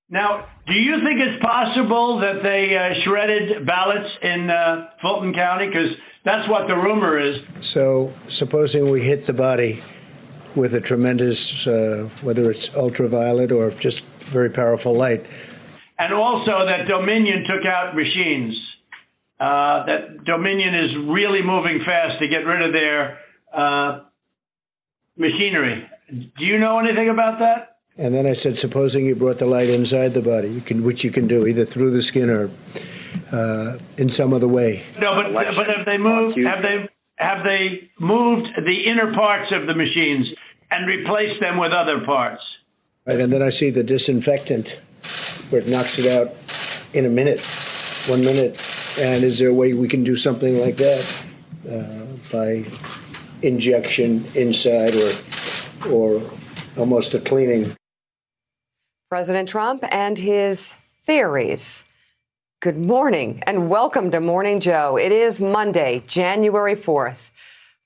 Now, do you think it's possible that they shredded ballots in Fulton County? Because that's what the rumor is. So supposing we hit the body with a tremendous, whether it's ultraviolet or just very powerful light. And also that Dominion took out machines. That Dominion is really moving fast to get rid of their machinery. Do you know anything about that? And then I said, supposing you brought the light inside the body, which you can do either through the skin or in some other way. No, but have they moved? Have they moved the inner parts of the machines and replaced them with other parts? Right, and then I see the disinfectant where it knocks it out in a minute, 1 minute. And is there a way we can do something like that by injection inside or almost a cleaning? President Trump and his theories. Good morning and welcome to Morning Joe. It is Monday, January 4th.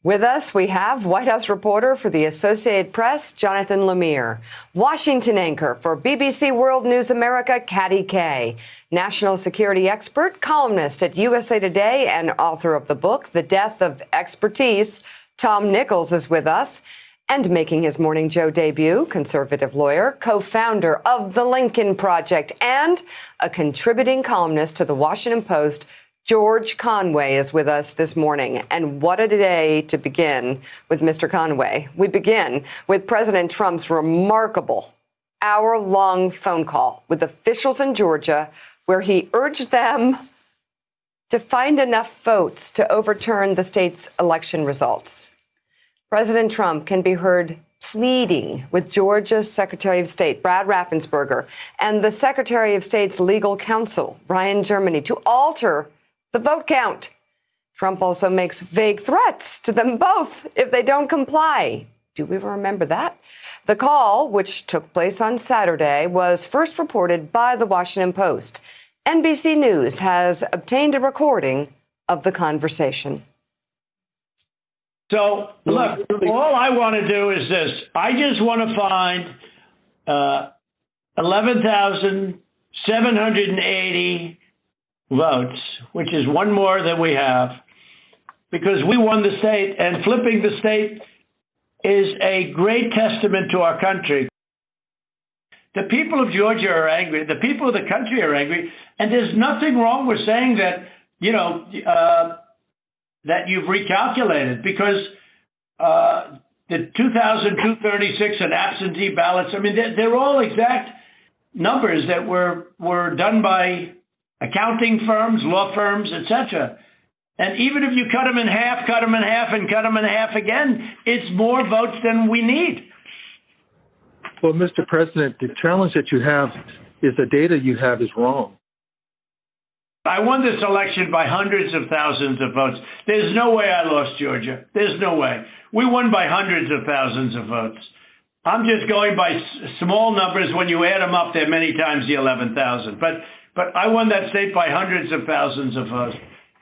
With us, we have White House reporter for the Associated Press, Jonathan Lemire, Washington anchor for BBC World News America, Katty Kay, national security expert, columnist at USA Today, and author of the book, The Death of Expertise, Tom Nichols is with us. And making his Morning Joe debut, conservative lawyer, co-founder of the Lincoln Project, and a contributing columnist to the Washington Post, George Conway is with us this morning. And what a day to begin with Mr. Conway. We begin with President Trump's remarkable hour-long phone call with officials in Georgia, where he urged them to find enough votes to overturn the state's election results. President Trump can be heard pleading with Georgia's Secretary of State, Brad Raffensperger, and the Secretary of State's legal counsel, Ryan Germany, to alter the vote count. Trump also makes vague threats to them both if they don't comply. Do we remember that? The call, which took place on Saturday, was first reported by the Washington Post. NBC News has obtained a recording of the conversation. So, look, all I want to do is this. I just want to find 11,780 votes, which is one more than we have, because we won the state, and flipping the state is a great testament to our country. The people of Georgia are angry. The people of the country are angry. And there's nothing wrong with saying that, that you've recalculated, because the 2,236 and absentee ballots, I mean, they're all exact numbers that were done by accounting firms, law firms, etc. And even if you cut them in half, and cut them in half again, it's more votes than we need. Well, Mr. President, the challenge that you have is the data you have is wrong. I won this election by hundreds of thousands of votes. There's no way I lost Georgia. There's no way. We won by hundreds of thousands of votes. I'm just going by small numbers. When you add them up, they're many times the 11,000. But I won that state by hundreds of thousands of votes.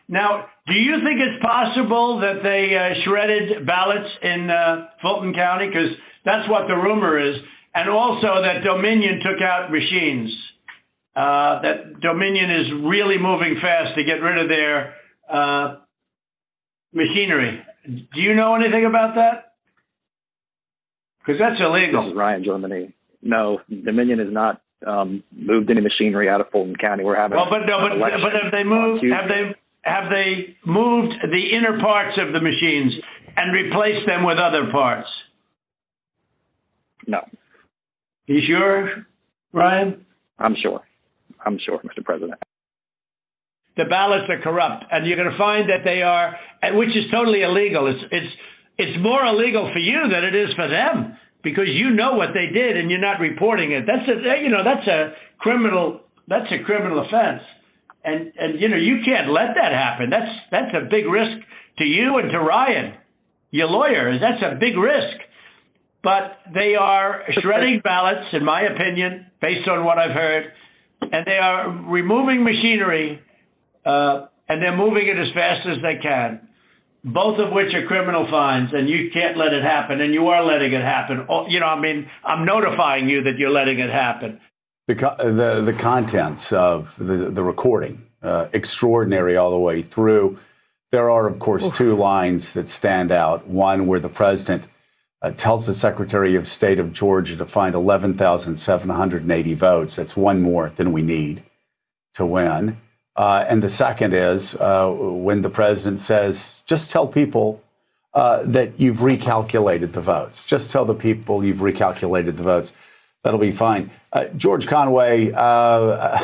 Now, do you think it's possible that they shredded ballots in Fulton County? Because that's what the rumor is. And also that Dominion took out machines. That Dominion is really moving fast to get rid of their machinery. Do you know anything about that? Because that's illegal. This is Ryan Germany. No, Dominion has not moved any machinery out of Fulton County. We're having. Well, but have they moved? Have they moved the inner parts of the machines and replaced them with other parts? No. You sure, Ryan? I'm sure, Mr. President. The ballots are corrupt, and you're going to find that they are, which is totally illegal. It's more illegal for you than it is for them, because you know what they did and you're not reporting it. That's a criminal offense, and you can't let that happen. That's a big risk to you and to Ryan, your lawyer. That's a big risk. But they are shredding ballots, in my opinion, based on what I've heard, and they are removing machinery, and they're moving it as fast as they can, both of which are criminal fines, and you can't let it happen, and you are letting it happen. I'm notifying you that you're letting it happen. the contents of the recording, extraordinary all the way through. There are, of course, two lines that stand out. One where the president tells the Secretary of State of Georgia to find 11,780 votes. That's one more than we need to win. And the second is when the president says, just tell people that you've recalculated the votes. Just tell the people you've recalculated the votes. That'll be fine. George Conway, I'd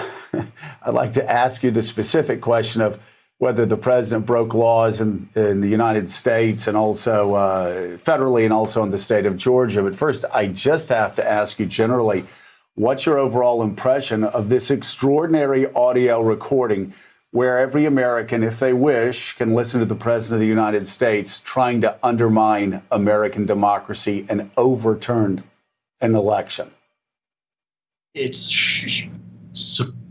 like to ask you the specific question of whether the president broke laws in the United States and also federally and also in the state of Georgia. But first, I just have to ask you generally, what's your overall impression of this extraordinary audio recording where every American, if they wish, can listen to the president of the United States trying to undermine American democracy and overturn an election? It's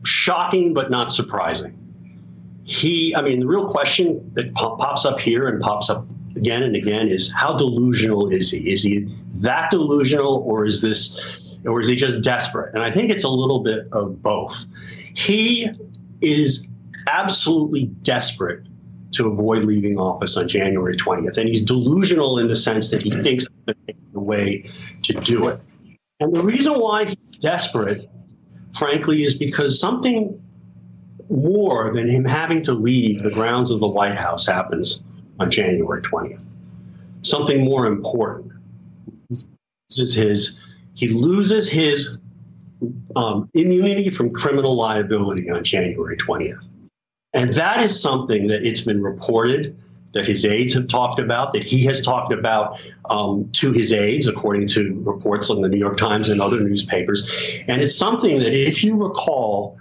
shocking, but not surprising. The real question that pops up here and pops up again and again is how delusional is he? Is he that delusional, or is he just desperate? And I think it's a little bit of both. He is absolutely desperate to avoid leaving office on January 20th. And he's delusional in the sense that he thinks there's a way to do it. And the reason why he's desperate, frankly, is because something more than him having to leave the grounds of the White House happens on January 20th. Something more important. He loses his immunity from criminal liability on January 20th. And that is something that it's been reported that his aides have talked about, that he has talked about to his aides, according to reports on the New York Times and other newspapers. And it's something that, if you recall,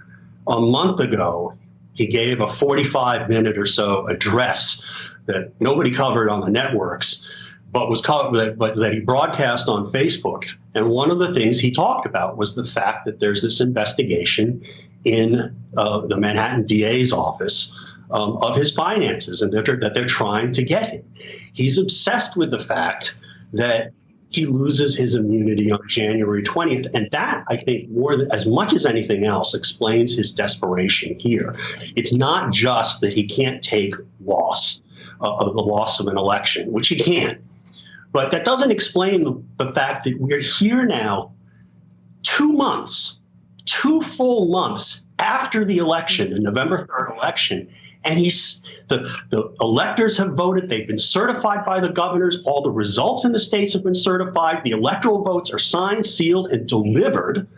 a month ago, he gave a 45-minute or so address that nobody covered on the networks, but that he broadcast on Facebook. And one of the things he talked about was the fact that there's this investigation in the Manhattan DA's office of his finances, and that they're trying to get him. He's obsessed with the fact that he loses his immunity on January 20th. And that, I think, as much as anything else, explains his desperation here. It's not just that he can't take loss of the loss of an election, which he can. But that doesn't explain the fact that we're here now 2 months, 2 full months after the election, the November 3rd election, and the electors have voted. They've been certified by the governors. All the results in the states have been certified. The electoral votes are signed, sealed, and delivered.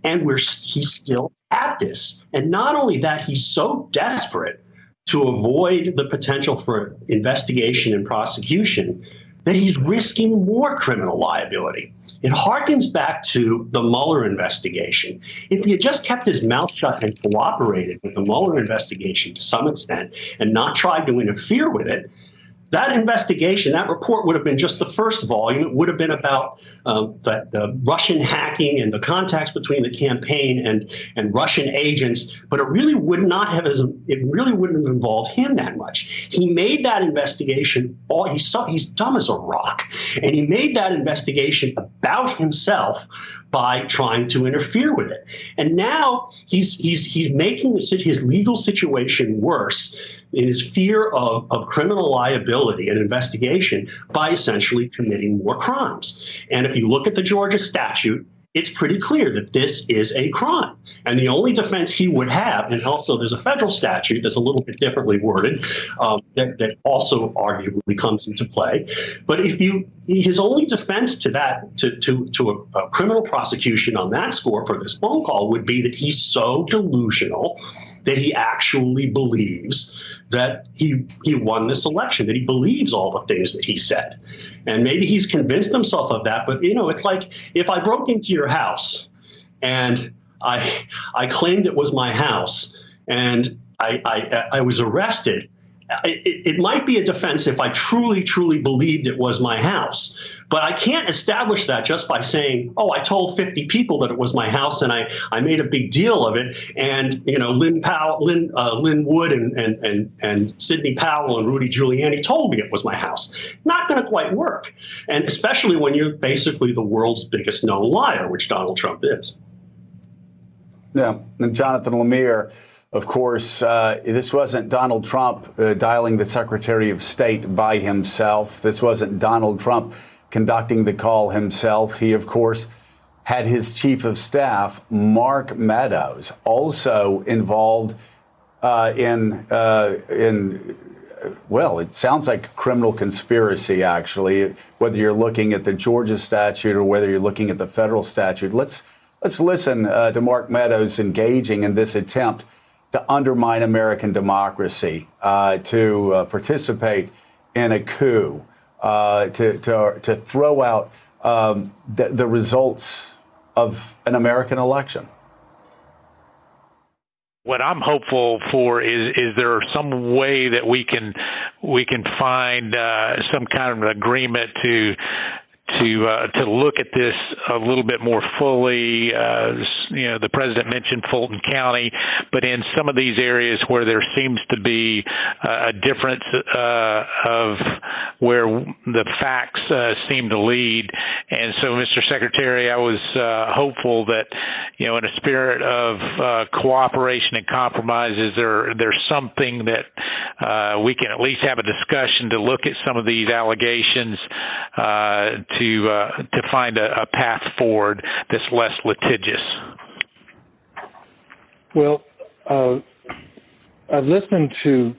And he's still at this. And not only that, he's so desperate to avoid the potential for investigation and prosecution that he's risking more criminal liability. It harkens back to the Mueller investigation. If he had just kept his mouth shut and cooperated with the Mueller investigation to some extent and not tried to interfere with it, that investigation, that report would have been just the first volume. It would have been about the Russian hacking and the contacts between the campaign and Russian agents, but it really wouldn't have involved him that much. He made that investigation he's dumb as a rock, and he made that investigation about himself by trying to interfere with it. And now he's making his legal situation worse in his fear of criminal liability and investigation by essentially committing more crimes. And if you look at the Georgia statute, it's pretty clear that this is a crime. And the only defense he would have, and also there's a federal statute that's a little bit differently worded, that also arguably comes into play. But his only defense to that, to a criminal prosecution on that score for this phone call would be that he's so delusional that he actually believes that he won this election, that he believes all the things that he said. And maybe he's convinced himself of that. But, it's like if I broke into your house and I claimed it was my house and I was arrested, it might be a defense if I truly, truly believed it was my house. But I can't establish that just by saying, oh, I told 50 people that it was my house and I made a big deal of it. And, Lynn Wood and Sidney Powell and Rudy Giuliani told me it was my house. Not going to quite work. And especially when you're basically the world's biggest known liar, which Donald Trump is. Yeah, and Jonathan Lemire, of course, this wasn't Donald Trump dialing the Secretary of State by himself. This wasn't Donald Trump conducting the call himself. He, of course, had his chief of staff, Mark Meadows, also involved in well, it sounds like a criminal conspiracy, actually, whether you're looking at the Georgia statute or whether you're looking at the federal statute. Let's listen to Mark Meadows engaging in this attempt to undermine American democracy, to participate in a coup, to throw out the results of an American election. What I'm hopeful for is there some way that we can find some kind of an agreement to look at this a little bit more fully. The president mentioned Fulton County, but in some of these areas where there seems to be a difference of where the facts seem to lead. And so, Mr. Secretary, I was hopeful that, in a spirit of cooperation and compromise, there's something that we can at least have a discussion to look at some of these allegations to find a path forward that's less litigious. Well, I've listened to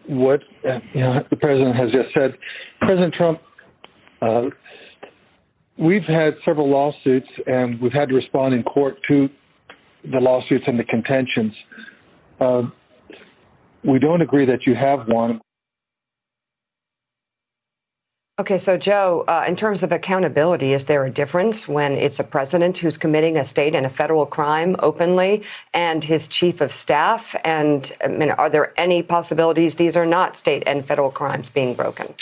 what the president has just said. President Trump, we've had several lawsuits, and we've had to respond in court to the lawsuits and the contentions. We don't agree that you have one. Okay, so Joe, in terms of accountability, is there a difference when it's a president who's committing a state and a federal crime openly and his chief of staff? And are there any possibilities these are not state and federal crimes being broken?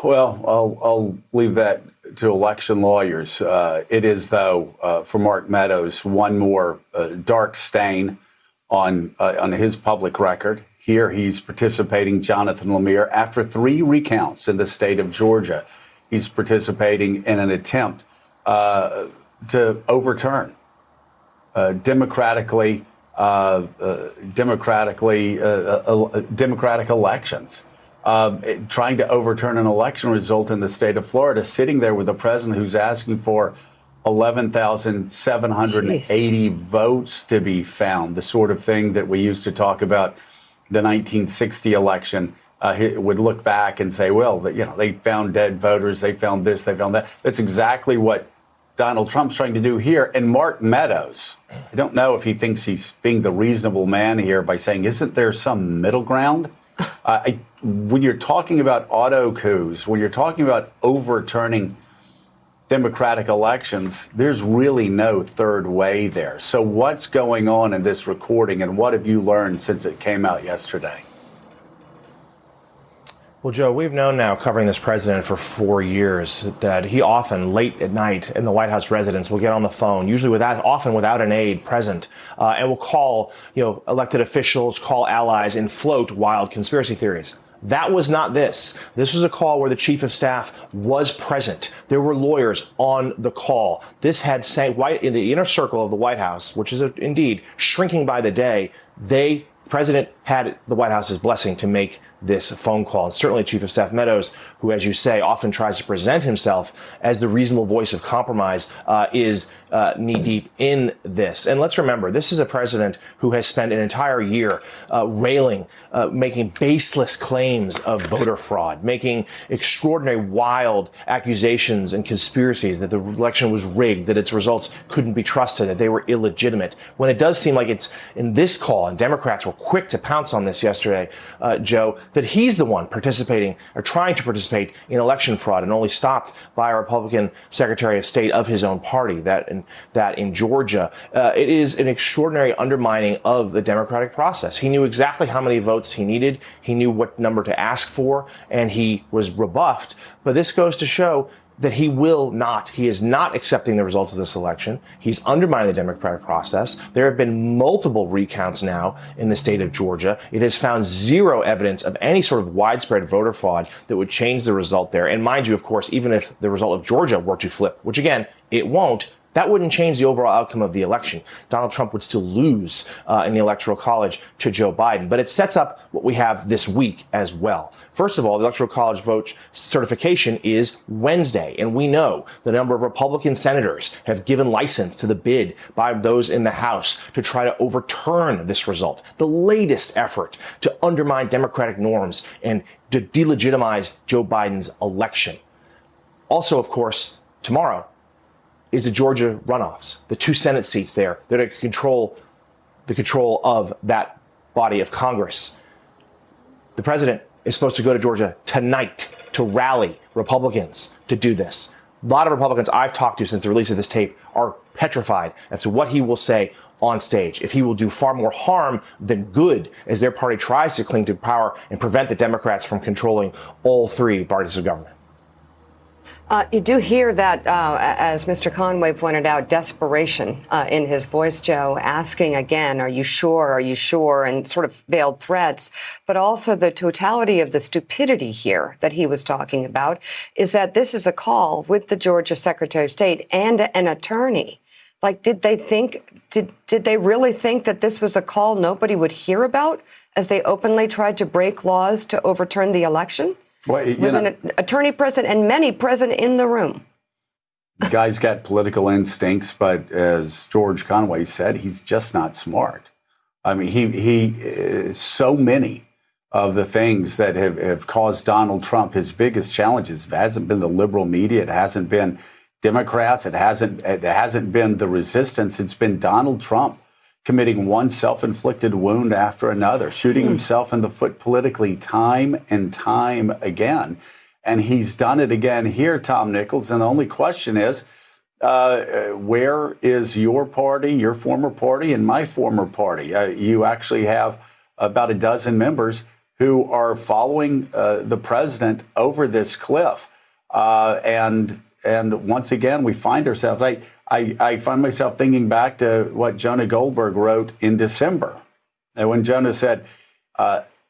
Well, I'll leave that to election lawyers. It is, though, for Mark Meadows, one more dark stain on his public record. Here he's participating, Jonathan Lemire, after 3 recounts in the state of Georgia. He's participating in an attempt to overturn democratic elections. Trying to overturn an election result in the state of Florida, sitting there with a president who's asking for 11,780 votes to be found, the sort of thing that we used to talk about the 1960 election. He would look back and say, well, they found dead voters, they found this, they found that. That's exactly what Donald Trump's trying to do here. And Mark Meadows, I don't know if he thinks he's being the reasonable man here by saying, isn't there some middle ground? When you're talking about auto coups, when you're talking about overturning democratic elections, there's really no third way there. So what's going on in this recording, and what have you learned since it came out yesterday? Well, Joe, we've known now, covering this president for 4 years, that he often, late at night in the White House residence, will get on the phone, usually often without an aide present, and will call, elected officials, call allies, and float wild conspiracy theories. That was not this. This was a call where the chief of staff was present. There were lawyers on the call. This had in the inner circle of the White House, which is indeed shrinking by the day. The president had the White House's blessing to make this phone call. And certainly Chief of Staff Meadows, who, as you say, often tries to present himself as the reasonable voice of compromise, is knee-deep in this. And let's remember, this is a president who has spent an entire year railing, making baseless claims of voter fraud, making extraordinary, wild accusations and conspiracies that the election was rigged, that its results couldn't be trusted, that they were illegitimate. When it does seem like it's in this call, and Democrats were quick to pounce on this yesterday, Joe, that he's the one participating or trying to participate in election fraud, and only stopped by a Republican Secretary of State of his own party, that in Georgia. It is an extraordinary undermining of the democratic process. He knew exactly how many votes he needed. He knew what number to ask for, and he was rebuffed. But this goes to show that he is not accepting the results of this election. He's undermining the democratic process. There have been multiple recounts now in the state of Georgia. It has found zero evidence of any sort of widespread voter fraud that would change the result there. And mind you, of course, even if the result of Georgia were to flip, which again, it won't, That wouldn't change the overall outcome of the election. Donald Trump would still lose in the Electoral College to Joe Biden. But it sets up what we have this week as well. First of all, the Electoral College vote certification is Wednesday, and we know the number of Republican senators have given license to the bid by those in the House to try to overturn this result, the latest effort to undermine democratic norms and to delegitimize Joe Biden's election. Also, of course, tomorrow is the Georgia runoffs, the 2 Senate seats there that are the control of that body of Congress. The president is supposed to go to Georgia tonight to rally Republicans to do this. A lot of Republicans I've talked to since the release of this tape are petrified as to what he will say on stage, if he will do far more harm than good as their party tries to cling to power and prevent the Democrats from controlling all 3 bodies of government. You do hear that, as Mr. Conway pointed out, desperation in his voice, Joe, asking again, are you sure? Are you sure? And sort of veiled threats. But also the totality of the stupidity here that he was talking about is that this is a call with the Georgia Secretary of State and an attorney. Like, did they really think that this was a call nobody would hear about as they openly tried to break laws to overturn the election? Well, with an attorney present and many present in the room. The guy's got political instincts, but as George Conway said, he's just not smart. I mean, he so many of the things that have caused Donald Trump his biggest challenges. It hasn't been the liberal media. It hasn't been Democrats. It hasn't been the resistance. It's been Donald Trump committing one self-inflicted wound after another, shooting himself in the foot politically time and time again. And he's done it again here, Tom Nichols. And the only question is, where is your party, your former party, and my former party? You actually have about a dozen members who are following the president over this cliff. And once again, we find ourselves, I find myself thinking back to what Jonah Goldberg wrote in December. And when Jonah said,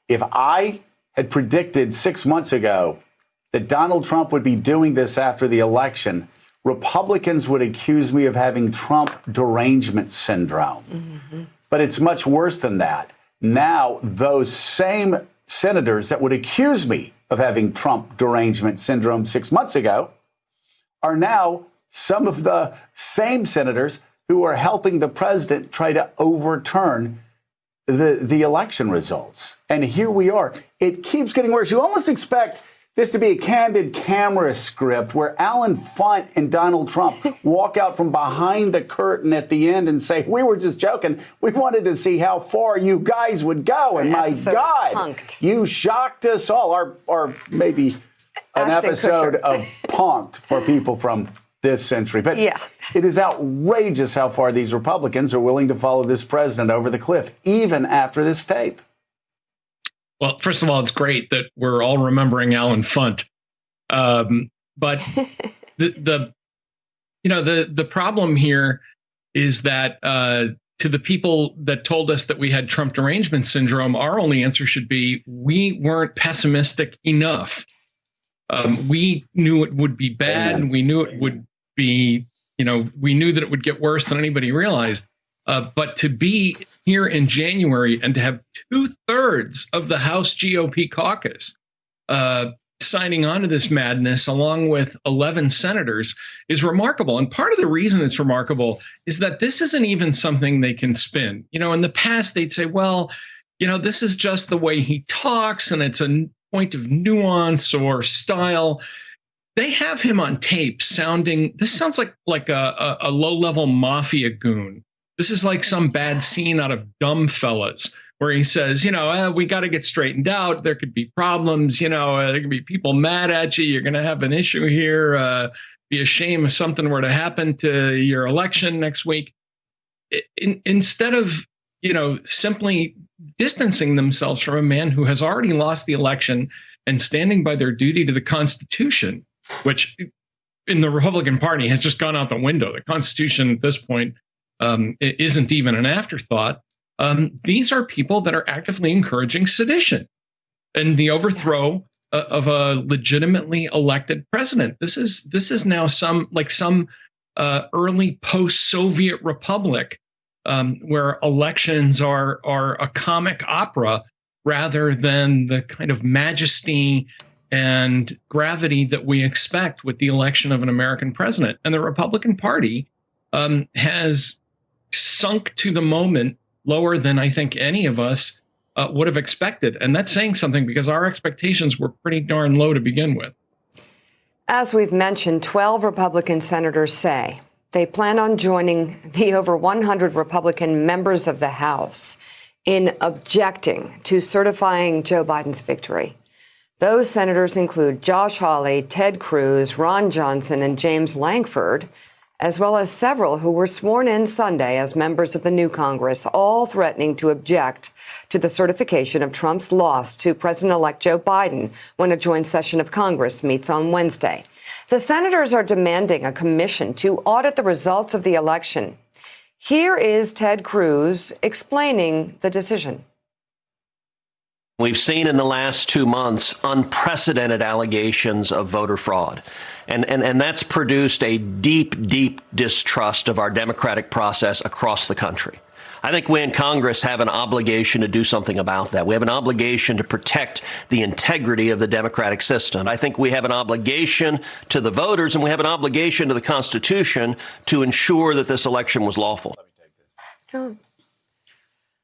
if I had predicted 6 months ago that Donald Trump would be doing this after the election, Republicans would accuse me of having Trump derangement syndrome. Mm-hmm. But it's much worse than that. Now, those same senators that would accuse me of having Trump derangement syndrome 6 months ago are now some of the same senators who are helping the president try to overturn the election results. And here we are. It keeps getting worse. You almost expect this to be a candid camera script where Alan Funt and Donald Trump walk out from behind the curtain at the end and say, we were just joking. We wanted to see how far you guys would go. And my God, punked. You shocked us all. Or maybe an episode of Punked for people from this century. But yeah, it is outrageous how far these Republicans are willing to follow this president over the cliff, even after this tape. Well, first of all, it's great that we're all remembering Alan Funt. But the problem here is that to the people that told us that we had Trump derangement syndrome, our only answer should be we weren't pessimistic enough. We knew it would be bad. And we knew it would be, we knew that it would get worse than anybody realized. But to be here in January and to have 2/3 of the House GOP caucus signing on to this madness, along with 11 senators, is remarkable. And part of the reason it's remarkable is that this isn't even something they can spin. In the past, they'd say, well, this is just the way he talks and it's a point of nuance or style. They have him on tape this sounds like a low-level mafia goon. This is like some bad scene out of Dumbfellas where he says, we got to get straightened out. There could be problems. There could be people mad at you. You're going to have an issue here. Be a shame if something were to happen to your election next week. Instead of, simply distancing themselves from a man who has already lost the election and standing by their duty to the Constitution, which in the Republican Party has just gone out the window. The Constitution at this point isn't even an afterthought. These are people that are actively encouraging sedition and the overthrow of a legitimately elected president. This is now some early post-Soviet republic, where elections are a comic opera rather than the kind of majesty and gravity that we expect with the election of an American president. And the Republican Party has sunk to the moment lower than I think any of us would have expected. And that's saying something, because our expectations were pretty darn low to begin with. As we've mentioned, 12 Republican senators say they plan on joining the over 100 Republican members of the House in objecting to certifying Joe Biden's victory. Those senators include Josh Hawley, Ted Cruz, Ron Johnson, and James Lankford, as well as several who were sworn in Sunday as members of the new Congress, all threatening to object to the certification of Trump's loss to President-elect Joe Biden when a joint session of Congress meets on Wednesday. The senators are demanding a commission to audit the results of the election. Here is Ted Cruz explaining the decision. We've seen in the last 2 months unprecedented allegations of voter fraud. And that's produced a deep, deep distrust of our democratic process across the country. I think we in Congress have an obligation to do something about that. We have an obligation to protect the integrity of the democratic system. I think we have an obligation to the voters, and we have an obligation to the Constitution to ensure that this election was lawful. Oh.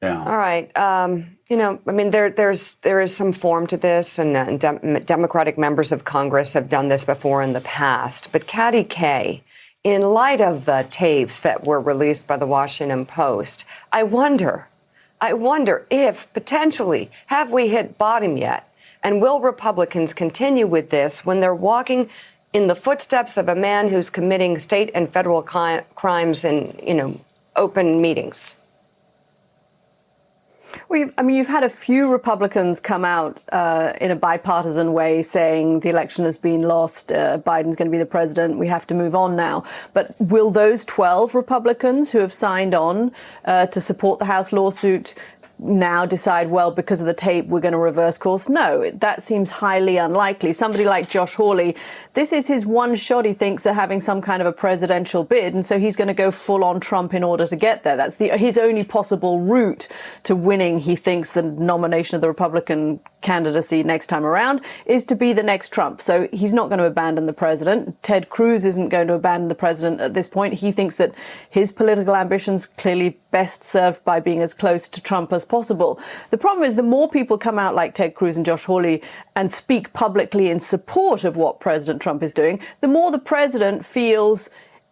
Yeah. All right. There is some form to this, and Democratic members of Congress have done this before in the past. But Katty Kay, in light of the tapes that were released by the Washington Post, I wonder if potentially have we hit bottom yet? And will Republicans continue with this when they're walking in the footsteps of a man who's committing state and federal crimes in, open meetings? Well, you've had a few Republicans come out in a bipartisan way saying the election has been lost, Biden's going to be the president, we have to move on now. But will those 12 Republicans who have signed on to support the House lawsuit now decide, well, because of the tape, we're going to reverse course? No, that seems highly unlikely. Somebody like Josh Hawley, this is his one shot, he thinks, at having some kind of a presidential bid. And so he's going to go full on Trump in order to get there. That's his only possible route to winning, he thinks, the nomination of the Republican candidacy next time around is to be the next Trump. So he's not going to abandon the president. Ted Cruz isn't going to abandon the president at this point. He thinks that his political ambitions clearly best served by being as close to Trump as possible. The problem is the more people come out like Ted Cruz and Josh Hawley and speak publicly in support of what President Trump is doing, the more the president feels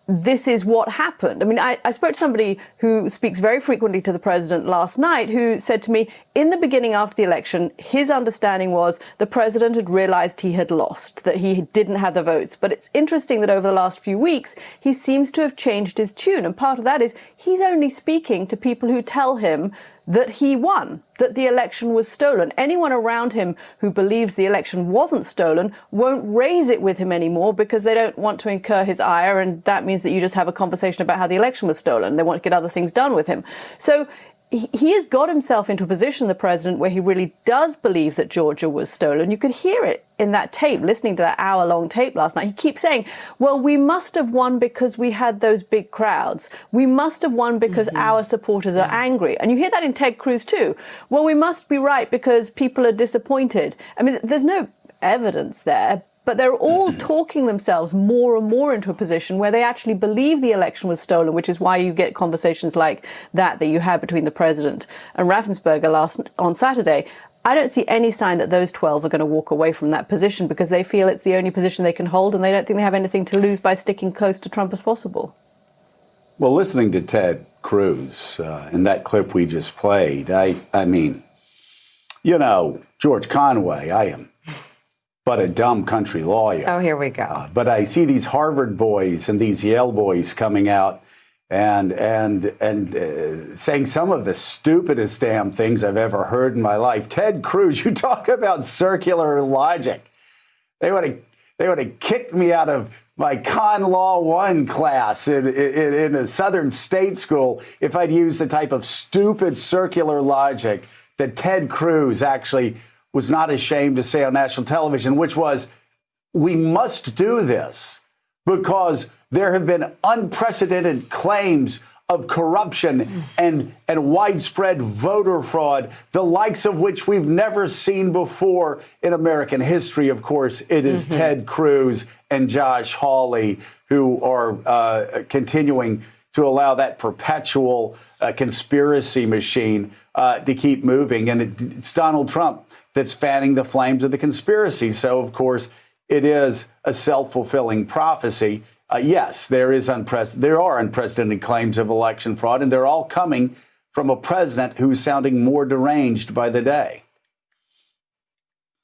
this is what happened. I mean, I spoke to somebody who speaks very frequently to the president last night who said to me, in the beginning after the election, his understanding was the president had realized he had lost, that he didn't have the votes. But it's interesting that over the last few weeks, he seems to have changed his tune. And part of that is he's only speaking to people who tell him that he won, that the election was stolen. Anyone around him who believes the election wasn't stolen won't raise it with him anymore because they don't want to incur his ire, and that means that you just have a conversation about how the election was stolen. They want to get other things done with him. So he has got himself into a position, the president, where he really does believe that Georgia was stolen. You could hear it in that tape, listening to that hour-long tape last night. He keeps saying, well, we must have won because we had those big crowds. We must have won because our supporters are angry. And you hear that in Ted Cruz, too. Well, we must be right because people are disappointed. I mean, there's no evidence there. But they're all talking themselves more and more into a position where they actually believe the election was stolen, which is why you get conversations like that you had between the president and Raffensperger on Saturday. I don't see any sign that those 12 are going to walk away from that position because they feel it's the only position they can hold, and they don't think they have anything to lose by sticking close to Trump as possible. Well, listening to Ted Cruz in that clip we just played, I mean, George Conway, I am but a dumb country lawyer. Oh, here we go. But I see these Harvard boys and these Yale boys coming out and saying some of the stupidest damn things I've ever heard in my life. Ted Cruz, you talk about circular logic. They would have kicked me out of my Con Law 1 class in a Southern state school if I'd used the type of stupid circular logic that Ted Cruz actually was not ashamed to say on national television, which was, we must do this because There have been unprecedented claims of corruption and widespread voter fraud, the likes of which we've never seen before in American history. Of course, it is Ted Cruz and Josh Hawley who are continuing to allow that perpetual conspiracy machine to keep moving. And it's Donald Trump that's fanning the flames of the conspiracy. So, of course, it is a self-fulfilling prophecy. Yes, there are unprecedented claims of election fraud, and they're all coming from a president who's sounding more deranged by the day.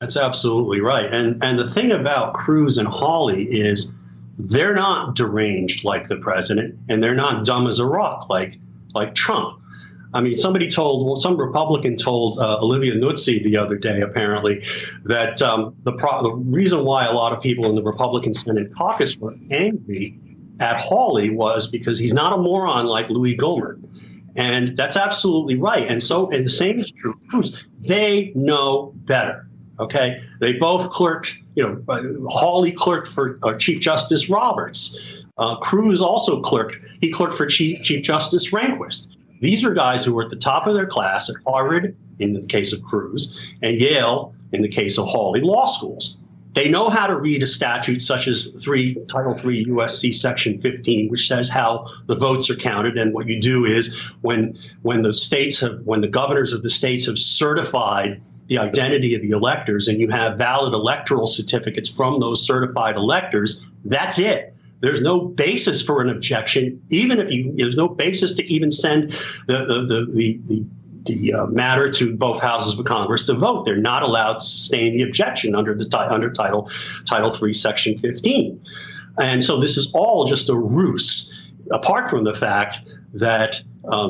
That's absolutely right. And the thing about Cruz and Hawley is they're not deranged like the president, and they're not dumb as a rock like Trump. I mean, some Republican told Olivia Nuzzi the other day, apparently, that the reason why a lot of people in the Republican Senate caucus were angry at Hawley was because he's not a moron like Louis Gohmert. And that's absolutely right. And the same is true of Cruz. They know better. OK, they both clerked, Hawley clerked for Chief Justice Roberts. Cruz also clerked for Chief Justice Rehnquist. These are guys who were at the top of their class at Harvard, in the case of Cruz, and Yale, in the case of Hawley, law schools. They know how to read a statute such as Title III USC Section 15, which says how the votes are counted. And what you do is when the governors of the states have certified the identity of the electors and you have valid electoral certificates from those certified electors, that's it. There's no basis for an objection, there's no basis to even send the matter to both houses of Congress to vote. They're not allowed to sustain the objection under Title III, Section 15. And so this is all just a ruse, apart from the fact that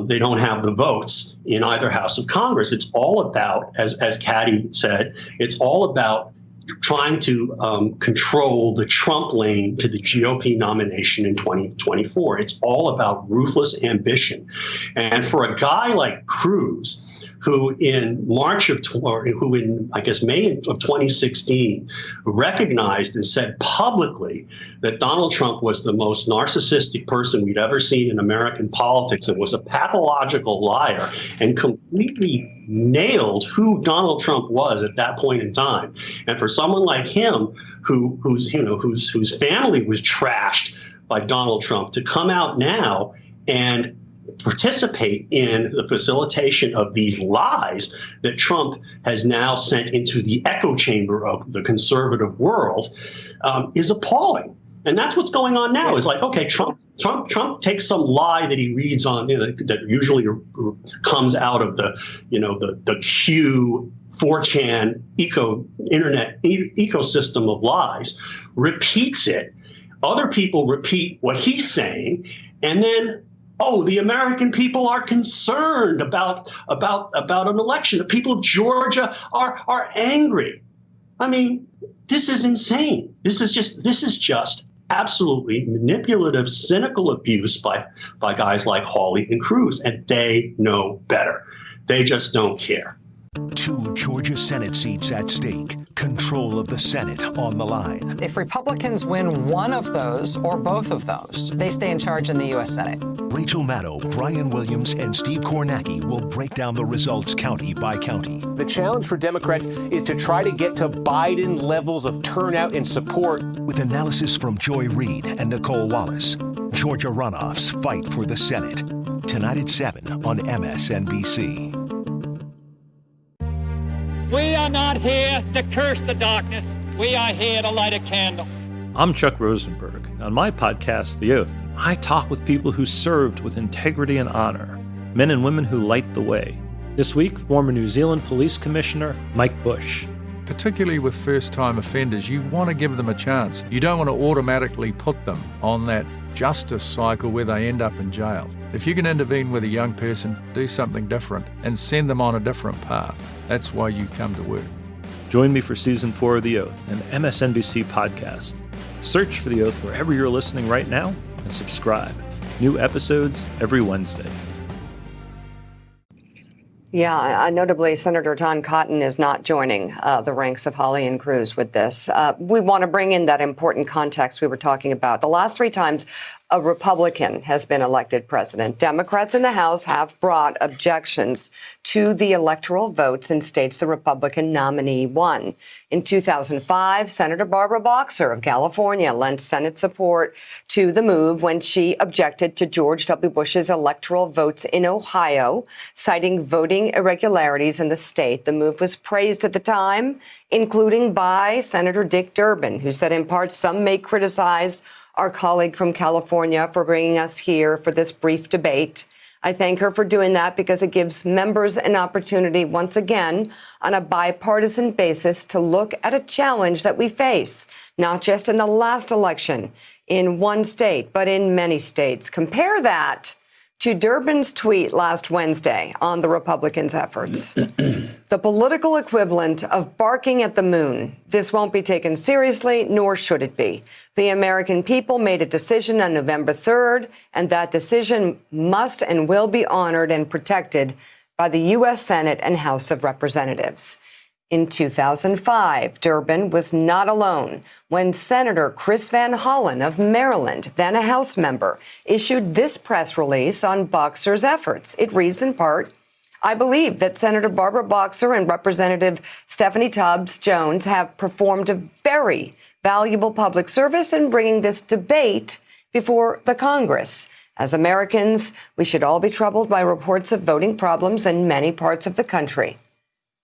they don't have the votes in either house of Congress. It's all about, as Caddy said, it's all about trying to control the Trump lane to the GOP nomination in 2024. It's all about ruthless ambition. And for a guy like Cruz, who in May of 2016 recognized and said publicly that Donald Trump was the most narcissistic person we'd ever seen in American politics and was a pathological liar, and completely nailed who Donald Trump was at that point in time. And for someone like him, whose family was trashed by Donald Trump, to come out now and participate in the facilitation of these lies that Trump has now sent into the echo chamber of the conservative world is appalling. And that's what's going on now. Is like, okay, Trump takes some lie that he reads on, that usually comes out of the Q 4chan internet ecosystem of lies, repeats it. Other people repeat what he's saying, and then, the American people are concerned about an election. The people of Georgia are angry. I mean, this is insane. This is just absolutely manipulative, cynical abuse by guys like Hawley and Cruz, and they know better. They just don't care. 2 Georgia Senate seats at stake. Control of the Senate on the line. If Republicans win one of those or both of those, they stay in charge in the U.S. Senate. Rachel Maddow, Brian Williams, and Steve Kornacki will break down the results county by county. The challenge for Democrats is to try to get to Biden levels of turnout and support. With analysis from Joy Reid and Nicole Wallace, Georgia runoffs fight for the Senate. Tonight at 7 on MSNBC. We are not here to curse the darkness. We are here to light a candle. I'm Chuck Rosenberg. On my podcast, The Oath, I talk with people who served with integrity and honor, men and women who light the way. This week, former New Zealand Police Commissioner Mike Bush. Particularly with first-time offenders, you want to give them a chance. You don't want to automatically put them on that justice cycle where they end up in jail. If you can intervene with a young person, do something different, and send them on a different path, that's why you come to work. Join me for Season 4 of The Oath, an MSNBC podcast. Search for The Oath wherever you're listening right now and subscribe. New episodes every Wednesday. Yeah, notably, Senator John Cotton is not joining the ranks of Hawley and Cruz with this. We want to bring in that important context we were talking about. The last 3 times a Republican has been elected president, Democrats in the House have brought objections to the electoral votes in states the Republican nominee won. In 2005, Senator Barbara Boxer of California lent Senate support to the move when she objected to George W. Bush's electoral votes in Ohio, citing voting irregularities in the state. The move was praised at the time, including by Senator Dick Durbin, who said in part, some may criticize our colleague from California for bringing us here for this brief debate. I thank her for doing that because it gives members an opportunity once again on a bipartisan basis to look at a challenge that we face, not just in the last election in one state, but in many states. Compare that to Durbin's tweet last Wednesday on the Republicans' efforts. The political equivalent of barking at the moon. This won't be taken seriously, nor should it be. The American people made a decision on November 3rd, and that decision must and will be honored and protected by the U.S. Senate and House of Representatives. In 2005, Durbin was not alone when Senator Chris Van Hollen of Maryland, then a House member, issued this press release on Boxer's efforts. It reads in part, I believe that Senator Barbara Boxer and Representative Stephanie Tubbs Jones have performed a very valuable public service in bringing this debate before the Congress. As Americans, we should all be troubled by reports of voting problems in many parts of the country.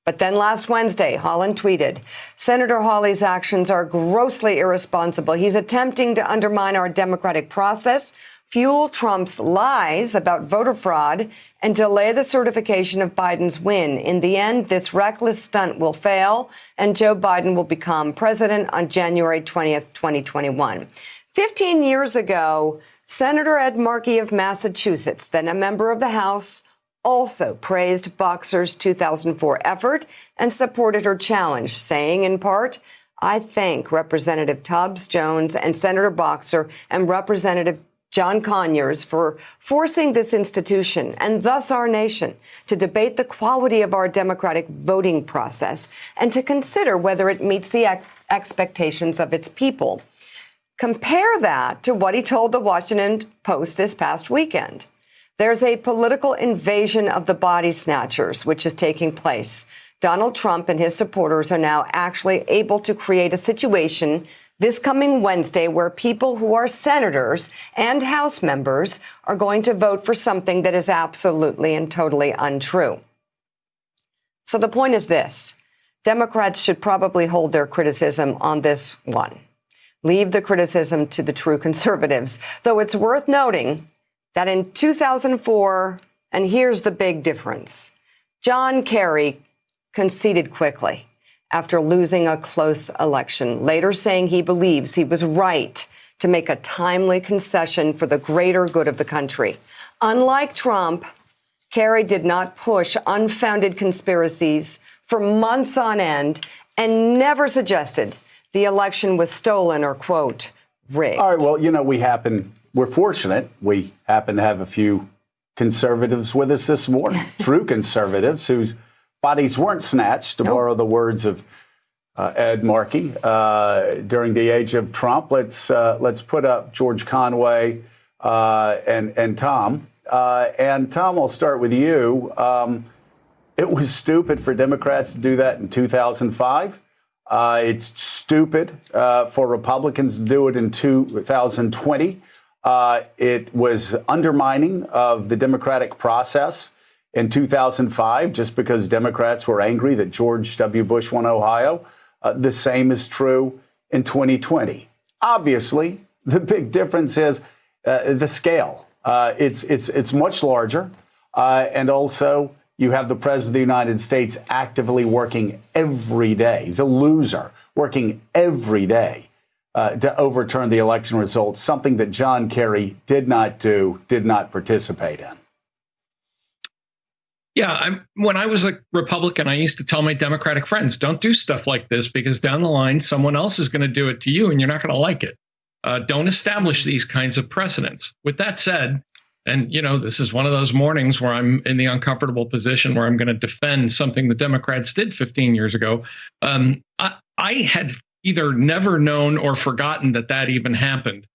But then last Wednesday, Holland tweeted, Senator Hawley's actions are grossly irresponsible. He's attempting to undermine our democratic process, fuel Trump's lies about voter fraud, and delay the certification of Biden's win. In the end, this reckless stunt will fail, and Joe Biden will become president on January 20th, 2021. 15 years ago, Senator Ed Markey of Massachusetts, then a member of the House, also praised Boxer's 2004 effort and supported her challenge, saying in part, I thank Representative Tubbs Jones and Senator Boxer and Representative John Conyers for forcing this institution and thus our nation to debate the quality of our democratic voting process and to consider whether it meets the expectations of its people. Compare that to what he told the Washington Post this past weekend. There's a political invasion of the body snatchers, which is taking place. Donald Trump and his supporters are now actually able to create a situation this coming Wednesday where people who are senators and House members are going to vote for something that is absolutely and totally untrue. So the point is this. Democrats should probably hold their criticism on this one. Leave the criticism to the true conservatives, though it's worth noting that in 2004, and here's the big difference, John Kerry conceded quickly after losing a close election, later saying he believes he was right to make a timely concession for the greater good of the country. Unlike Trump, Kerry did not push unfounded conspiracies for months on end and never suggested the election was stolen or, quote, rigged. All right, well, you know, we're fortunate. We happen to have a few conservatives with us this morning, true conservatives whose bodies weren't snatched, to borrow the words of Ed Markey, during the age of Trump. Let's put up George Conway and Tom. And Tom, I'll start with you. It was stupid for Democrats to do that in 2005. It's stupid for Republicans to do it in 2020. It was undermining of the democratic process in 2005 just because Democrats were angry that George W. Bush won Ohio. The same is true in 2020. Obviously, the big difference is the scale. It's much larger. And also, you have the President of the United States actively working every day, the loser working every day to overturn the election results, something that John Kerry did not do, did not participate in. Yeah, when I was a Republican, I used to tell my Democratic friends, don't do stuff like this because down the line, someone else is going to do it to you and you're not going to like it. Don't establish these kinds of precedents. With that said, And, this is one of those mornings where I'm in the uncomfortable position where I'm going to defend something the Democrats did 15 years ago. I had either never known or forgotten that even happened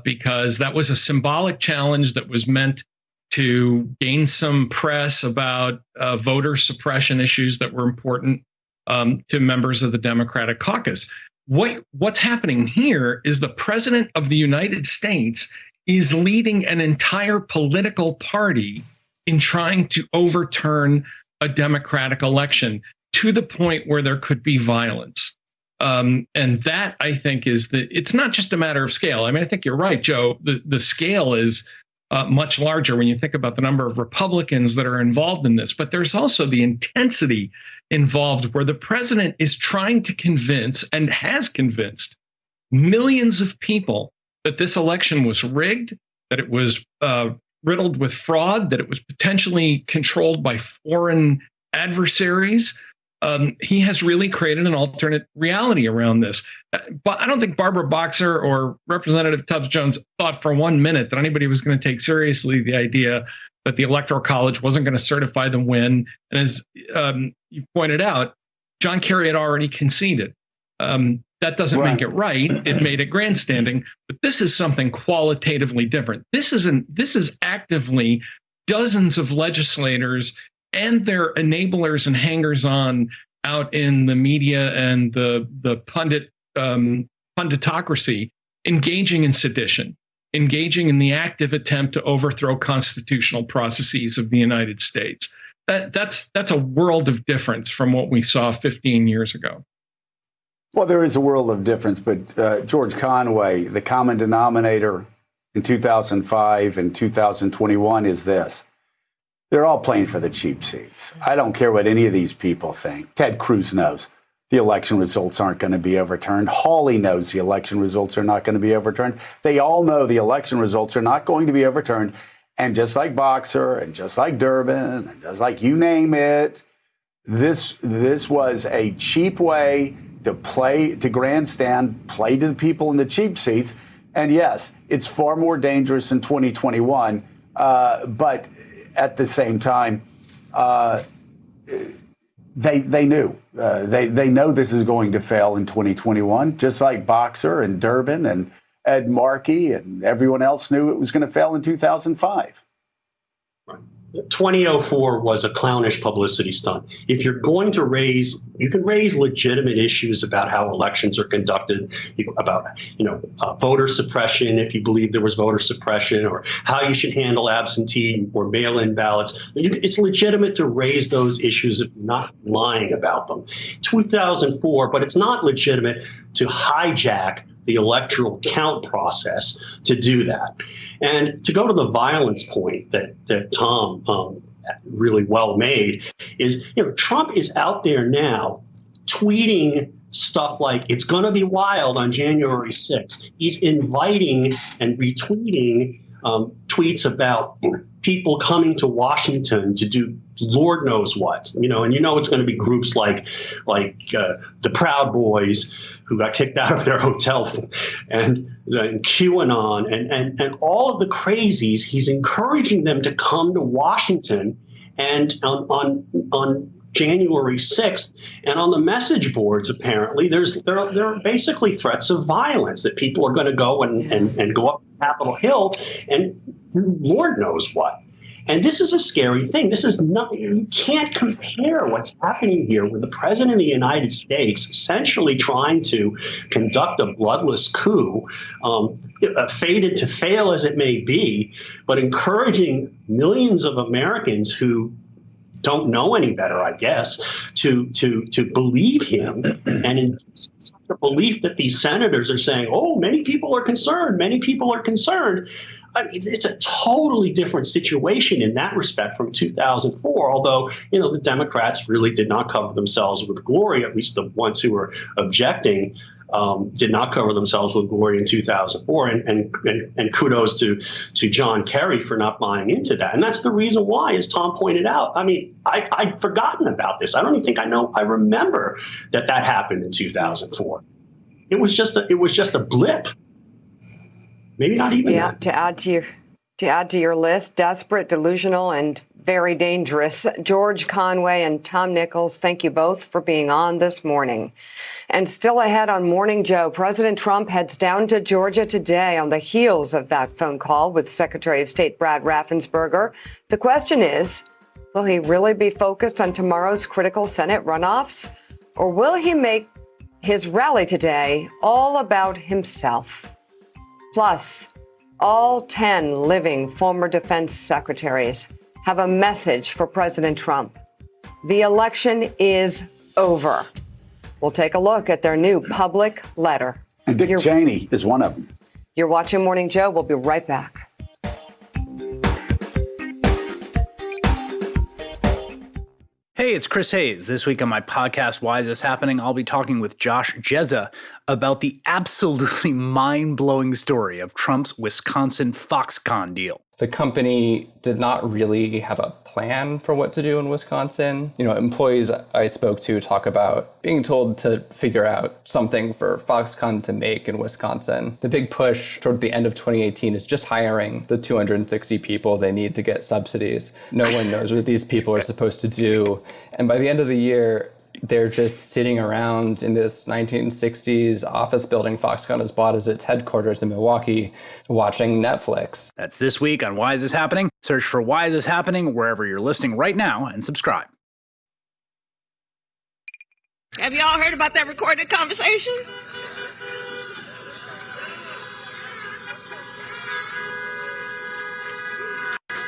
because that was a symbolic challenge that was meant to gain some press about voter suppression issues that were important to members of the Democratic caucus. What's happening here is the president of the United States is leading an entire political party in trying to overturn a Democratic election to the point where there could be violence. And that, I think, it's not just a matter of scale. I mean, I think you're right, Joe. The scale is much larger when you think about the number of Republicans that are involved in this. But there's also the intensity involved where the president is trying to convince and has convinced millions of people that this election was rigged, that it was riddled with fraud, that it was potentially controlled by foreign adversaries. He has really created an alternate reality around this. But I don't think Barbara Boxer or Representative Tubbs Jones thought for 1 minute that anybody was going to take seriously the idea that the Electoral College wasn't going to certify the win. And as you pointed out, John Kerry had already conceded. That doesn't make it right. It made it grandstanding. But this is something qualitatively different. This is actively dozens of legislators and their enablers and hangers-on out in the media and the punditocracy engaging in sedition, engaging in the active attempt to overthrow constitutional processes of the United States. That's a world of difference from what we saw 15 years ago. Well, there is a world of difference, but George Conway, the common denominator in 2005 and 2021 is this. They're all playing for the cheap seats. I don't care what any of these people think. Ted Cruz knows the election results aren't going to be overturned. Hawley knows the election results are not going to be overturned. They all know the election results are not going to be overturned. And just like Boxer and just like Durbin and just like you name it, this was a cheap way to grandstand, play to the people in the cheap seats. And yes, it's far more dangerous in 2021. But at the same time, they knew. They know this is going to fail in 2021, just like Boxer and Durbin and Ed Markey and everyone else knew it was going to fail in 2005. 2004 was a clownish publicity stunt. If you're going to you can raise legitimate issues about how elections are conducted, about voter suppression, if you believe there was voter suppression, or how you should handle absentee or mail-in ballots. It's legitimate to raise those issues if you're not lying about them. 2004, but it's not legitimate to hijack the electoral count process to do that. And to go to the violence point that Tom really well made is, Trump is out there now tweeting stuff like it's going to be wild on January 6th. He's inviting and retweeting tweets about people coming to Washington to do Lord knows what, and it's going to be groups like the Proud Boys who got kicked out of their hotel and QAnon and all of the crazies. He's encouraging them to come to Washington and on January 6th, and on the message boards, apparently, there are basically threats of violence that people are going to go and go up Capitol Hill and do Lord knows what. And this is a scary thing. This is nothing. You can't compare what's happening here with the president of the United States essentially trying to conduct a bloodless coup, fated to fail as it may be, but encouraging millions of Americans who don't know any better, I guess, to believe him, and in the belief that these senators are saying, oh, many people are concerned. Many people are concerned. I mean, it's a totally different situation in that respect from 2004, although, the Democrats really did not cover themselves with glory, at least the ones who were objecting did not cover themselves with glory in 2004. And kudos to John Kerry for not buying into that. And that's the reason why, as Tom pointed out, I mean, I'd forgotten about this. I don't even think I remember that happened in 2004. It was just a blip. Maybe not even that. To add to To add to your list, desperate, delusional, and very dangerous, George Conway and Tom Nichols, thank you both for being on this morning. And still ahead on Morning Joe, President Trump heads down to Georgia today on the heels of that phone call with Secretary of State Brad Raffensperger. The question is, will he really be focused on tomorrow's critical Senate runoffs? Or will he make his rally today all about himself? Plus, all 10 living former defense secretaries have a message for President Trump. The election is over. We'll take a look at their new public letter. And Dick Cheney is one of them. You're watching Morning Joe. We'll be right back. Hey, it's Chris Hayes. This week on my podcast, Why Is This Happening? I'll be talking with Josh Jezza about the absolutely mind-blowing story of Trump's Wisconsin Foxconn deal. The company did not really have a plan for what to do in Wisconsin. You know, employees I spoke to talk about being told to figure out something for Foxconn to make in Wisconsin. The big push toward the end of 2018 is just hiring the 260 people they need to get subsidies. No one knows what these people are supposed to do. And by the end of the year, they're just sitting around in this 1960s office building Foxconn has bought as its headquarters in Milwaukee, watching Netflix. That's this week on Why Is This Happening? Search for Why Is This Happening wherever you're listening right now and subscribe. Have you all heard about that recorded conversation?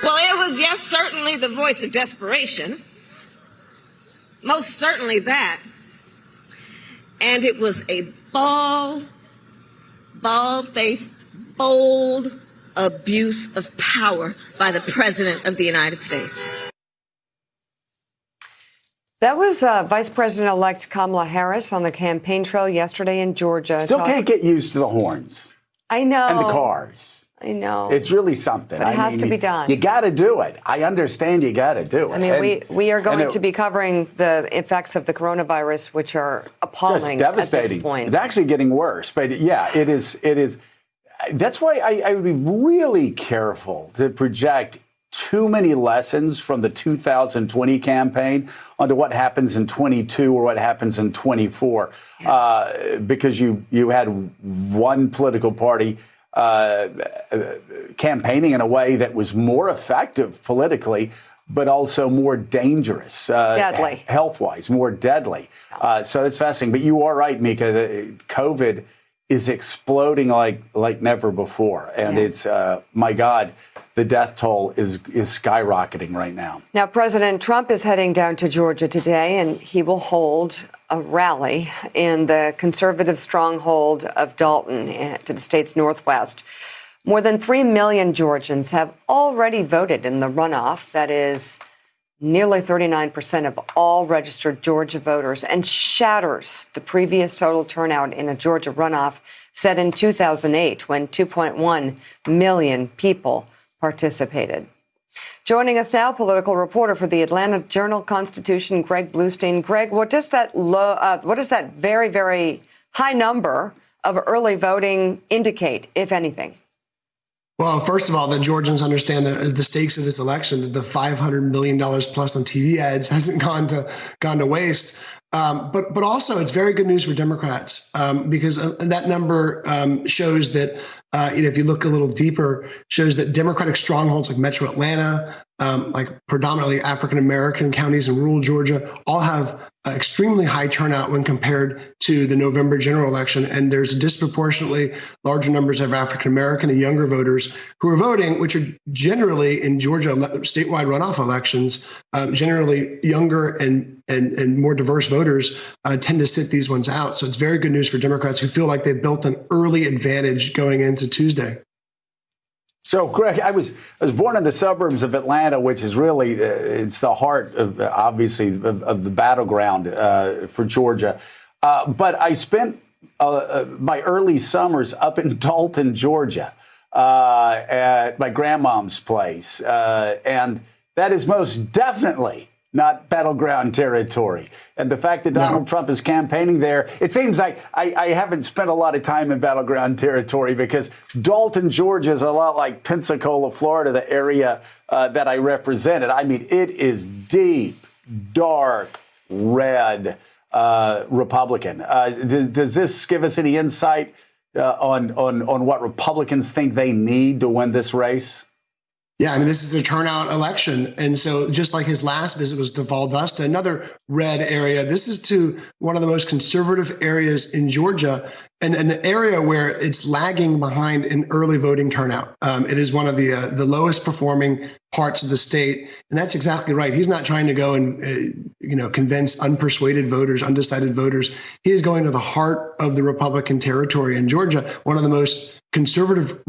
Well, it was, yes, certainly the voice of desperation. Most certainly that. And it was a bald-faced, bold abuse of power by the President of the United States. That was Vice President-elect Kamala Harris on the campaign trail yesterday in Georgia. Still can't get used to the horns. I know. And the cars. I know. It's really something. But it has to be done. You got to do it. I understand you got to do it. I mean, we are going to be covering the effects of the coronavirus, which are appalling just devastating. At this point. It's actually getting worse. But yeah, it is. That's why I would be really careful to project too many lessons from the 2020 campaign onto what happens in 22 or what happens in 24, because you had one political party campaigning in a way that was more effective politically, but also more dangerous, deadly, health-wise, more deadly. So that's fascinating. But you are right, Mika. COVID is exploding like never before, and it's my God. The death toll is skyrocketing right now. Now, President Trump is heading down to Georgia today, and he will hold a rally in the conservative stronghold of Dalton to the state's northwest. More than 3 million Georgians have already voted in the runoff. That is nearly 39% of all registered Georgia voters, and shatters the previous total turnout in a Georgia runoff set in 2008, when 2.1 million people participated. Joining us now, political reporter for the Atlanta Journal-Constitution, Greg Bluestein. Greg, what does that very, very high number of early voting indicate, if anything? Well, first of all, the Georgians understand the stakes of this election, that the $500 million plus on TV ads hasn't gone to waste. But also, it's very good news for Democrats, because that number shows that, if you look a little deeper, shows that Democratic strongholds like Metro Atlanta, like predominantly African-American counties in rural Georgia, all have extremely high turnout when compared to the November general election. And there's disproportionately larger numbers of African-American and younger voters who are voting, which are generally in Georgia statewide runoff elections, generally younger and more diverse voters tend to sit these ones out. So it's very good news for Democrats who feel like they've built an early advantage going into Tuesday. So, Greg, I was born in the suburbs of Atlanta, which is really it's the heart of obviously of the battleground for Georgia. But I spent my early summers up in Dalton, Georgia, at my grandmom's place, and that is most definitely not battleground territory. And the fact that Donald Trump is campaigning there, it seems like I haven't spent a lot of time in battleground territory because Dalton, Georgia is a lot like Pensacola, Florida, the area that I represented. I mean, it is deep, dark, red Republican. Does this give us any insight on what Republicans think they need to win this race? Yeah, I mean, this is a turnout election. And so just like his last visit was to Valdosta, another red area, this is to one of the most conservative areas in Georgia and an area where it's lagging behind in early voting turnout. It is one of the lowest performing parts of the state. And that's exactly right. He's not trying to go and, convince unpersuaded voters, undecided voters. He is going to the heart of the Republican territory in Georgia, one of the most conservative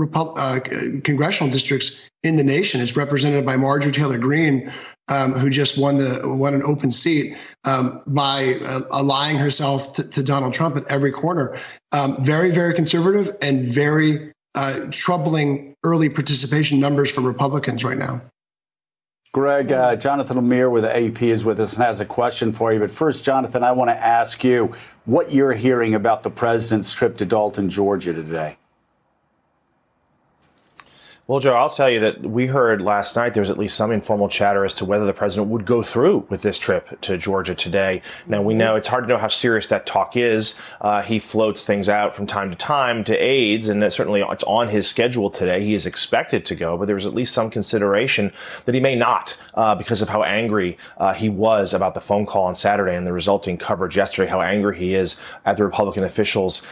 congressional districts in the nation. Is represented by Marjorie Taylor Greene, who just won an open seat by allying herself to Donald Trump at every corner. Very, very conservative and very troubling early participation numbers for Republicans right now. Greg, Jonathan Lemire with the AP is with us and has a question for you. But first, Jonathan, I want to ask you what you're hearing about the president's trip to Dalton, Georgia today. Well, Joe, I'll tell you that we heard last night there was at least some informal chatter as to whether the president would go through with this trip to Georgia today. Now, we know it's hard to know how serious that talk is. He floats things out from time to time to aides, and certainly it's on his schedule today. He is expected to go, but there was at least some consideration that he may not because of how angry he was about the phone call on Saturday and the resulting coverage yesterday, how angry he is at the Republican officials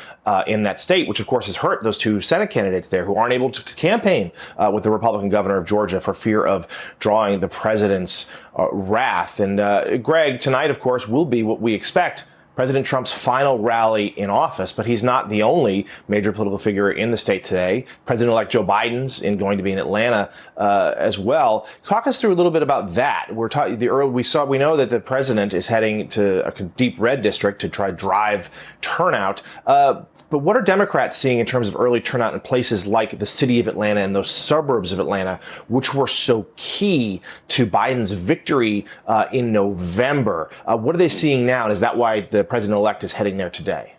in that state, which, of course, has hurt those two Senate candidates there who aren't able to campaign with the Republican governor of Georgia for fear of drawing the president's wrath. And Greg, tonight, of course, will be what we expect. President Trump's final rally in office, but he's not the only major political figure in the state today. President-elect Joe Biden's going to be in Atlanta as well. Talk us through a little bit about that. We know that the president is heading to a deep red district to try to drive turnout. But what are Democrats seeing in terms of early turnout in places like the city of Atlanta and those suburbs of Atlanta, which were so key to Biden's victory in November? What are they seeing now? And is that why the president-elect is heading there today?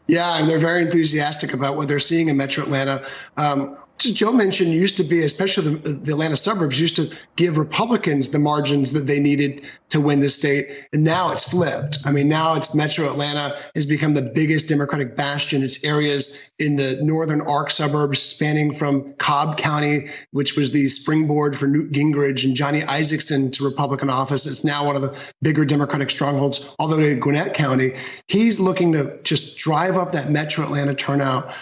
Yeah, and they're very enthusiastic about what they're seeing in Metro Atlanta. As Joe mentioned, used to be, especially the Atlanta suburbs, used to give Republicans the margins that they needed to win the state. And now it's flipped. I mean, now it's Metro Atlanta has become the biggest Democratic bastion. It's areas in the northern arc suburbs spanning from Cobb County, which was the springboard for Newt Gingrich and Johnny Isakson to Republican office. It's now one of the bigger Democratic strongholds, all the way to Gwinnett County. He's looking to just drive up that Metro Atlanta turnout.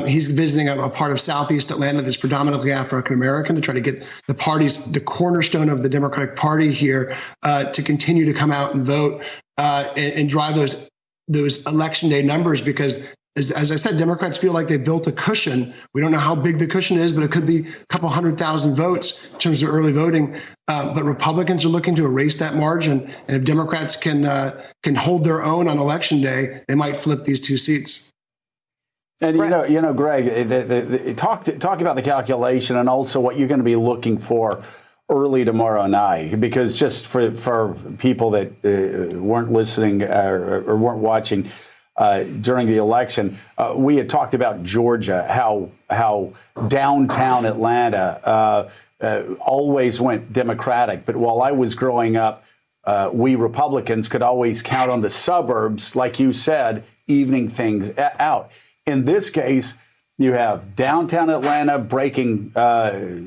He's visiting a part of Southeast Atlanta that's predominantly African-American to try to get the cornerstone of the Democratic Party here to continue to come out and vote and drive those election day numbers, because as I said, Democrats feel like they built a cushion. We don't know how big the cushion is, but it could be a couple 100,000 votes in terms of early voting. But Republicans are looking to erase that margin. And if Democrats can hold their own on election day, they might flip these two seats. And Greg, talk about the calculation and also what you're going to be looking for early tomorrow night, because just for people that weren't listening or weren't watching during the election, we had talked about Georgia, how downtown Atlanta always went Democratic. But while I was growing up, we Republicans could always count on the suburbs, like you said, evening things out. In this case, you have downtown Atlanta breaking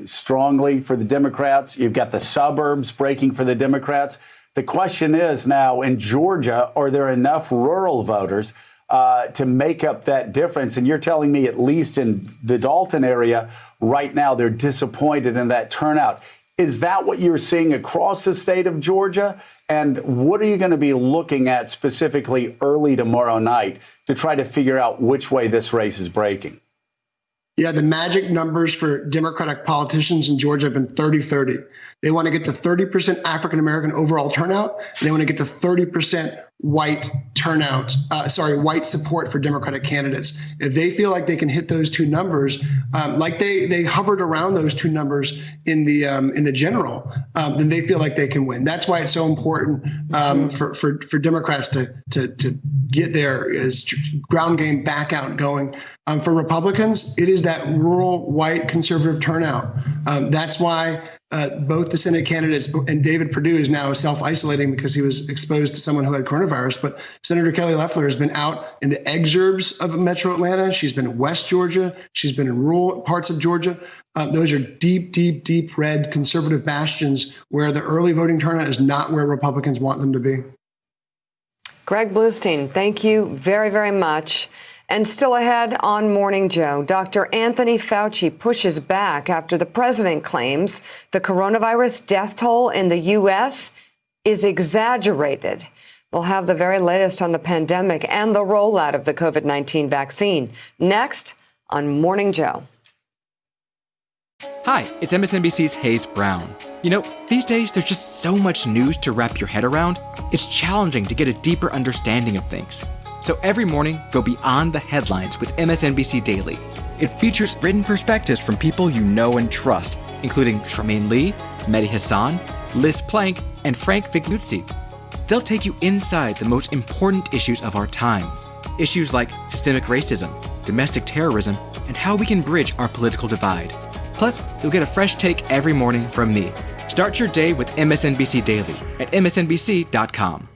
strongly for the Democrats. You've got the suburbs breaking for the Democrats. The question is now in Georgia, are there enough rural voters to make up that difference? And you're telling me, at least in the Dalton area right now, they're disappointed in that turnout. Is that what you're seeing across the state of Georgia? And what are you going to be looking at specifically early tomorrow night to try to figure out which way this race is breaking? Yeah, the magic numbers for Democratic politicians in Georgia have been 30-30. They want to get to 30% African-American overall turnout, and they want to get to 30% white white support for Democratic candidates. If they feel like they can hit those two numbers, like they hovered around those two numbers in the general, then they feel like they can win. That's why it's so important for Democrats to get their ground game back out going. For Republicans, it is that rural white conservative turnout. That's why both the Senate candidates and David Perdue is now self-isolating because he was exposed to someone who had coronavirus. But Senator Kelly Loeffler has been out in the exurbs of Metro Atlanta. She's been in West Georgia. She's been in rural parts of Georgia. Those are deep, deep, deep red conservative bastions where the early voting turnout is not where Republicans want them to be. Greg Bluestein, thank you very, very much. And still ahead on Morning Joe, Dr. Anthony Fauci pushes back after the president claims the coronavirus death toll in the U.S. is exaggerated. We'll have the very latest on the pandemic and the rollout of the COVID-19 vaccine next on Morning Joe. Hi, it's MSNBC's Hayes Brown. You know, these days there's just so much news to wrap your head around. It's challenging to get a deeper understanding of things. So every morning, go beyond the headlines with MSNBC Daily. It features written perspectives from people you know and trust, including Trymaine Lee, Mehdi Hassan, Liz Plank, and Frank Figliuzzi. They'll take you inside the most important issues of our times. Issues like systemic racism, domestic terrorism, and how we can bridge our political divide. Plus, you'll get a fresh take every morning from me. Start your day with MSNBC Daily at msnbc.com.